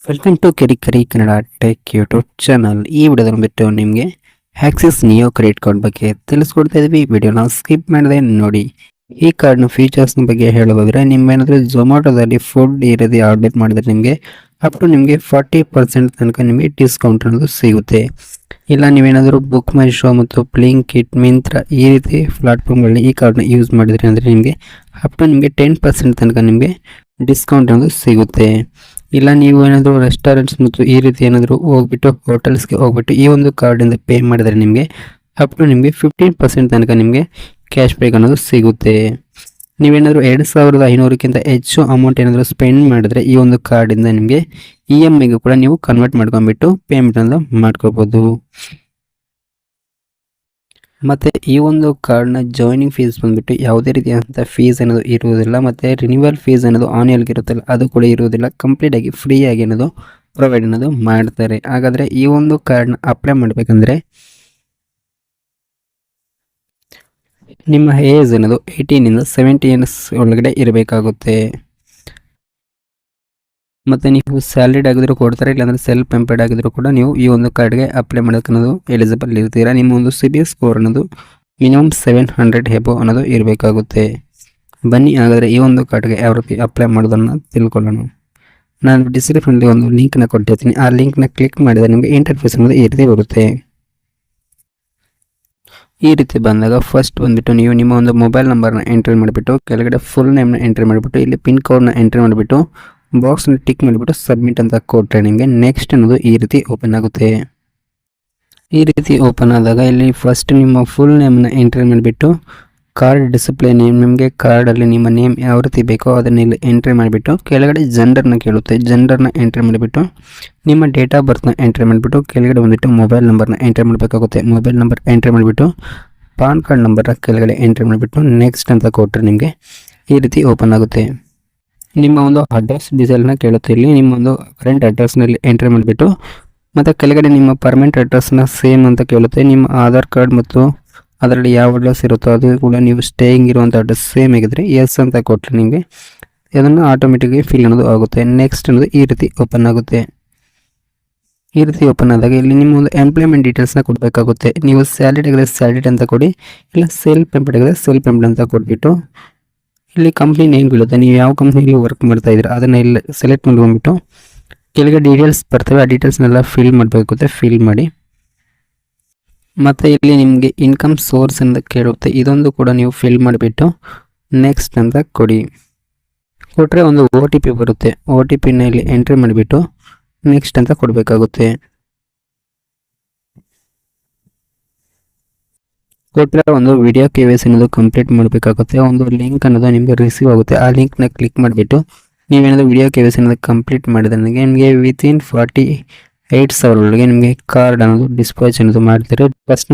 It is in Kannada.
ವೆಲ್ಕಮ್ ಟು ಕೆರಿಕರಿ ಕನ್ನಡ ಟೆಕ್ ಯೂಟ್ಯೂಬ್ ಚಾನಲ್. ಈ ವಿಡಿಯೋದಲ್ಲಿ ಬಿಟ್ಟು ನಿಮಗೆ ಆಕ್ಸಿಸ್ ನಿಯೋ ಕ್ರೆಡಿಟ್ ಕಾರ್ಡ್ ಬಗ್ಗೆ ತಿಳಿಸ್ಕೊಡ್ತಾ ಇದ್ವಿ. ವಿಡಿಯೋನ ಸ್ಕಿಪ್ ಮಾಡದೆ ನೋಡಿ. ಈ ಕಾರ್ಡ್ನ ಫೀಚರ್ಸ್ನ ಬಗ್ಗೆ ಹೇಳೋದಾದ್ರೆ, ನಿಮ್ಮೇನಾದರೂ ಝೊಮ್ಯಾಟೋದಲ್ಲಿ ಫುಡ್ ಈ ರೀತಿ ಆರ್ಡರ್ ಮಾಡಿದ್ರೆ ನಿಮಗೆ ಅಪ್ ಟು ನಿಮಗೆ 40% ತನಕ ನಿಮಗೆ ಡಿಸ್ಕೌಂಟ್ ಅನ್ನೋದು ಸಿಗುತ್ತೆ. ಇಲ್ಲ ನೀವೇನಾದರೂ ಬುಕ್ ಮೈ ಶೋ ಮತ್ತು ಬ್ಲಿಂಕಿಟ್, ಮಿಂತ್ರ ಈ ರೀತಿ ಪ್ಲಾಟ್ಫಾರ್ಮ್ಗಳಲ್ಲಿ ಈ ಕಾರ್ಡ್ನ ಯೂಸ್ ಮಾಡಿದ್ರಿ ಅಂದರೆ ನಿಮಗೆ ಅಪ್ ಟು ನಿಮಗೆ 10% ತನಕ ನಿಮಗೆ ಡಿಸ್ಕೌಂಟ್ ಅನ್ನೋದು ಸಿಗುತ್ತೆ. ಇಲ್ಲ ನೀವು ಏನಾದರೂ ರೆಸ್ಟೋರೆಂಟ್ಸ್ ಮತ್ತು ಈ ರೀತಿ ಏನಾದರೂ ಹೋಗ್ಬಿಟ್ಟು ಹೋಟೆಲ್ಸ್ಗೆ ಹೋಗ್ಬಿಟ್ಟು ಈ ಒಂದು ಕಾರ್ಡಿಂದ ಪೇ ಮಾಡಿದರೆ ನಿಮಗೆ ಅಪ್ ಟು ನಿಮಗೆ 15% ತನಕ ನಿಮಗೆ ಕ್ಯಾಶ್ ಬ್ಯಾಕ್ ಅನ್ನೋದು ಸಿಗುತ್ತೆ. ನೀವೇನಾದರೂ 2500ಕ್ಕಿಂತ ಹೆಚ್ಚು ಅಮೌಂಟ್ ಏನಾದರೂ ಸ್ಪೆಂಡ್ ಮಾಡಿದ್ರೆ ಈ ಒಂದು ಕಾರ್ಡಿಂದ ನಿಮಗೆ EMIಗೂ ಕೂಡ ನೀವು ಕನ್ವರ್ಟ್ ಮಾಡ್ಕೊಂಡ್ಬಿಟ್ಟು ಪೇಮೆಂಟ್ ಅನ್ನೋದು ಮಾಡ್ಕೋಬೋದು. ಮತ್ತು ಈ ಒಂದು ಕಾರ್ಡ್ನ ಜಾಯ್ನಿಂಗ್ ಫೀಸ್ ಬಂದುಬಿಟ್ಟು ಯಾವುದೇ ರೀತಿಯಾದಂಥ ಫೀಸ್ ಅನ್ನೋದು ಇರುವುದಿಲ್ಲ. ಮತ್ತು ರಿನ್ಯೂವಲ್ ಫೀಸ್ ಅನ್ನೋದು ಆನ್ಯಲ್ಗೆ ಇರುತ್ತಲ್ಲ ಅದು ಕೂಡ ಇರುವುದಿಲ್ಲ. ಕಂಪ್ಲೀಟಾಗಿ ಫ್ರೀಯಾಗಿ ಅನ್ನೋದು ಪ್ರೊವೈಡ್ ಅನ್ನೋದು ಮಾಡ್ತಾರೆ. ಹಾಗಾದರೆ ಈ ಒಂದು ಕಾರ್ಡ್ನ ಅಪ್ಲೈ ಮಾಡಬೇಕಂದ್ರೆ ನಿಮ್ಮ ಏಜ್ ಅನ್ನೋದು 18ಇಂದ 70 ಇಯರ್ಸ್ ಒಳಗಡೆ ಇರಬೇಕಾಗುತ್ತೆ. ಮತ್ತು ನೀವು ಸ್ಯಾಲರಿಡ್ ಆಗಿದ್ರು ಕೊಡ್ತಾರೆ, ಇಲ್ಲಾಂದರೆ ಸೆಲ್ಫ್ ಎಂಪ್ಲಾಯ್ಡ್ ಆಗಿದ್ರು ಕೂಡ ನೀವು ಈ ಒಂದು ಕಾರ್ಡ್ಗೆ ಅಪ್ಲೈ ಮಾಡೋಕೆ ಅನ್ನೋದು ಎಲಿಜಿಬಲ್ ಇರ್ತೀರಾ. ನಿಮ್ಮ ಒಂದು ಸಿಬಿಲ್ ಸ್ಕೋರ್ ಅನ್ನೋದು ಮಿನಿಮಮ್ 700 ಎಬೋ ಅನ್ನೋದು ಇರಬೇಕಾಗುತ್ತೆ. ಬನ್ನಿ ಹಾಗಾದರೆ ಈ ಒಂದು ಕಾರ್ಡ್ಗೆ ಯಾವ ರೀತಿ ಅಪ್ಲೈ ಮಾಡೋದನ್ನು ತಿಳ್ಕೊಳ್ಳೋಣ. ನಾನು ಡಿಸ್ಕ್ರಿಪ್ಷನಲ್ಲಿ ಒಂದು ಲಿಂಕ್ನ ಕೊಟ್ಟಿರ್ತೀನಿ. ಆ ಲಿಂಕ್ನ ಕ್ಲಿಕ್ ಮಾಡಿದರೆ ನಿಮಗೆ ಇಂಟರ್ಫೇಸ್ ಅನ್ನೋದು ಈ ರೀತಿ ಬರುತ್ತೆ. ಈ ರೀತಿ ಬಂದಾಗ ಫಸ್ಟ್ ಬಂದುಬಿಟ್ಟು ನೀವು ನಿಮ್ಮ ಒಂದು ಮೊಬೈಲ್ ನಂಬರ್ನ ಎಂಟ್ರಿ ಮಾಡಿಬಿಟ್ಟು ಕೆಳಗಡೆ ಫುಲ್ ನೇಮ್ನ ಎಂಟ್ರಿ ಮಾಡಿಬಿಟ್ಟು ಇಲ್ಲಿ ಪಿನ್ ಕೋಡ್ನ ಎಂಟ್ರಿ ಮಾಡಿಬಿಟ್ಟು ಬಾಕ್ಸ್ನ ಟಿಕ್ ಮಾಡಿಬಿಟ್ಟು ಸಬ್ಮಿಟ್ ಅಂತ ಕೊಟ್ಟರೆ ನಿಮಗೆ ನೆಕ್ಸ್ಟ್ ಅನ್ನೋದು ಈ ರೀತಿ ಓಪನ್ ಆಗುತ್ತೆ. ಈ ರೀತಿ ಓಪನ್ ಆದಾಗ ಇಲ್ಲಿ ಫಸ್ಟ್ ನಿಮ್ಮ ಫುಲ್ ನೇಮ್ನ ಎಂಟ್ರಿ ಮಾಡಿಬಿಟ್ಟು ಕಾರ್ಡ್ ಡಿಸ್ಪ್ಲೇ ನೇಮ್, ನಿಮಗೆ ಕಾರ್ಡಲ್ಲಿ ನಿಮ್ಮ ನೇಮ್ ಯಾವ ರೀತಿ ಬೇಕೋ ಅದನ್ನ ಇಲ್ಲಿ ಎಂಟ್ರಿ ಮಾಡಿಬಿಟ್ಟು ಕೆಳಗಡೆ ಜೆಂಡರ್ನ ಕೇಳುತ್ತೆ. ಜೆಂಡರ್ನ ಎಂಟ್ರಿ ಮಾಡಿಬಿಟ್ಟು ನಿಮ್ಮ ಡೇಟ್ ಆಫ್ ಬರ್ತ್ನ ಎಂಟ್ರಿ ಮಾಡಿಬಿಟ್ಟು ಕೆಳಗಡೆ ಬಂದುಬಿಟ್ಟು ಮೊಬೈಲ್ ನಂಬರ್ನ ಎಂಟ್ರಿ ಮಾಡಬೇಕಾಗುತ್ತೆ. ಮೊಬೈಲ್ ನಂಬರ್ ಎಂಟ್ರಿ ಮಾಡಿಬಿಟ್ಟು ಪಾನ್ ಕಾರ್ಡ್ ನಂಬರ್ನ ಕೆಳಗಡೆ ಎಂಟ್ರಿ ಮಾಡಿಬಿಟ್ಟು ನೆಕ್ಸ್ಟ್ ಅಂತ ಕೊಟ್ಟರೆ ನಿಮಗೆ ಈ ರೀತಿ ಓಪನ್ ಆಗುತ್ತೆ. ನಿಮ್ಮ ಒಂದು ಅಡ್ರೆಸ್ ಡೀಟೇಲ್ನ ಕೇಳುತ್ತೆ. ಇಲ್ಲಿ ನಿಮ್ಮ ಒಂದು ಕರೆಂಟ್ ಅಡ್ರೆಸ್ನಲ್ಲಿ ಎಂಟ್ರಿ ಮಾಡಿಬಿಟ್ಟು ಮತ್ತು ಕೆಳಗಡೆ ನಿಮ್ಮ ಪರ್ಮನೆಂಟ್ ಅಡ್ರೆಸ್ನ ಸೇಮ್ ಅಂತ ಕೇಳುತ್ತೆ. ನಿಮ್ಮ ಆಧಾರ್ ಕಾರ್ಡ್ ಮತ್ತು ಅದರಲ್ಲಿ ಯಾವ ಅಡ್ರೆಸ್ ಇರುತ್ತೋ ಅದು ಕೂಡ ನೀವು ಸ್ಟೇಯಿಂಗ್ ಇರುವಂಥ ಅಡ್ರೆಸ್ ಸೇಮ್ ಆಗಿದ್ರೆ ಎಸ್ ಅಂತ ಕೊಟ್ಟರೆ ನಿಮಗೆ ಅದನ್ನು ಆಟೋಮೆಟಿಕ್ಕಾಗಿ ಫಿಲ್ ಅನ್ನೋದು ಆಗುತ್ತೆ. ನೆಕ್ಸ್ಟ್ ಅನ್ನೋದು ಈ ರೀತಿ ಓಪನ್ ಆಗುತ್ತೆ. ಈ ರೀತಿ ಓಪನ್ ಆದಾಗ ಇಲ್ಲಿ ನಿಮ್ಮ ಒಂದು ಎಂಪ್ಲಾಯ್ಮೆಂಟ್ ಡೀಟೇಲ್ಸ್ನ ಕೊಡಬೇಕಾಗುತ್ತೆ. ನೀವು ಸ್ಯಾಲರಿಡ್ ಆಗಿದ್ರೆ ಸ್ಯಾಲರಿಡ್ ಅಂತ ಕೊಡಿ, ಇಲ್ಲ ಸೆಲ್ಫ್ ಎಂಪ್ಲಾಯ್ಡ್ ಆಗಿದ್ರೆ ಸೆಲ್ಫ್ ಎಂಪ್ಲಾಯ್ಡ್ ಅಂತ ಕೊಟ್ಬಿಟ್ಟು ಇಲ್ಲಿ ಕಂಪ್ನಿ ನೇಮ್ ಬೀಳುತ್ತೆ. ನೀವು ಯಾವ ಕಂಪ್ನಿಯಲ್ಲಿ ವರ್ಕ್ ಮಾಡ್ತಾ ಇದ್ದೀರಾ ಅದನ್ನು ಇಲ್ಲಿ ಸೆಲೆಕ್ಟ್ ಮಾಡ್ಕೊಂಡ್ಬಿಟ್ಟು ಕೆಳಗೆ ಡೀಟೇಲ್ಸ್ ಬರ್ತವೆ, ಆ ಡೀಟೇಲ್ಸ್ನೆಲ್ಲ ಫಿಲ್ ಮಾಡಬೇಕಾಗುತ್ತೆ. ಫಿಲ್ ಮಾಡಿ ಮತ್ತು ಇಲ್ಲಿ ನಿಮಗೆ ಇನ್ಕಮ್ ಸೋರ್ಸ್ ಅಂತ ಕೇಳುತ್ತೆ. ಇದೊಂದು ಕೂಡ ನೀವು ಫಿಲ್ ಮಾಡಿಬಿಟ್ಟು ನೆಕ್ಸ್ಟ್ ಅಂತ ಕೊಡಿ. ಕೊಟ್ಟರೆ ಒಂದು OTP ಬರುತ್ತೆ. OTPನ ಇಲ್ಲಿ ಎಂಟ್ರಿ ಮಾಡಿಬಿಟ್ಟು ನೆಕ್ಸ್ಟ್ ಅಂತ ಕೊಡಬೇಕಾಗುತ್ತೆ. ಕೊಟ್ಟರೆ ಒಂದು ವಿಡಿಯೋ KYC ಅನ್ನೋದು ಕಂಪ್ಲೀಟ್ ಮಾಡಬೇಕಾಗುತ್ತೆ. ಒಂದು ಲಿಂಕ್ ಅನ್ನೋದು ನಿಮಗೆ ರಿಸೀವ್ ಆಗುತ್ತೆ. ಆ ಲಿಂಕ್ನ ಕ್ಲಿಕ್ ಮಾಡಿಬಿಟ್ಟು ನೀವೇನಾದರೂ ವಿಡಿಯೋ KYC ಅನ್ನೋದು ಕಂಪ್ಲೀಟ್ ಮಾಡಿದ್ರೆ ನಿಮಗೆ ವಿತಿನ್ 48 hours ಒಳಗೆ ನಿಮಗೆ ಕಾರ್ಡ್ ಅನ್ನೋದು ಡಿಸ್ಪ್ಯಾಚ್ ಅನ್ನೋದು ಮಾಡ್ತಾರೆ. ಫಸ್ಟ್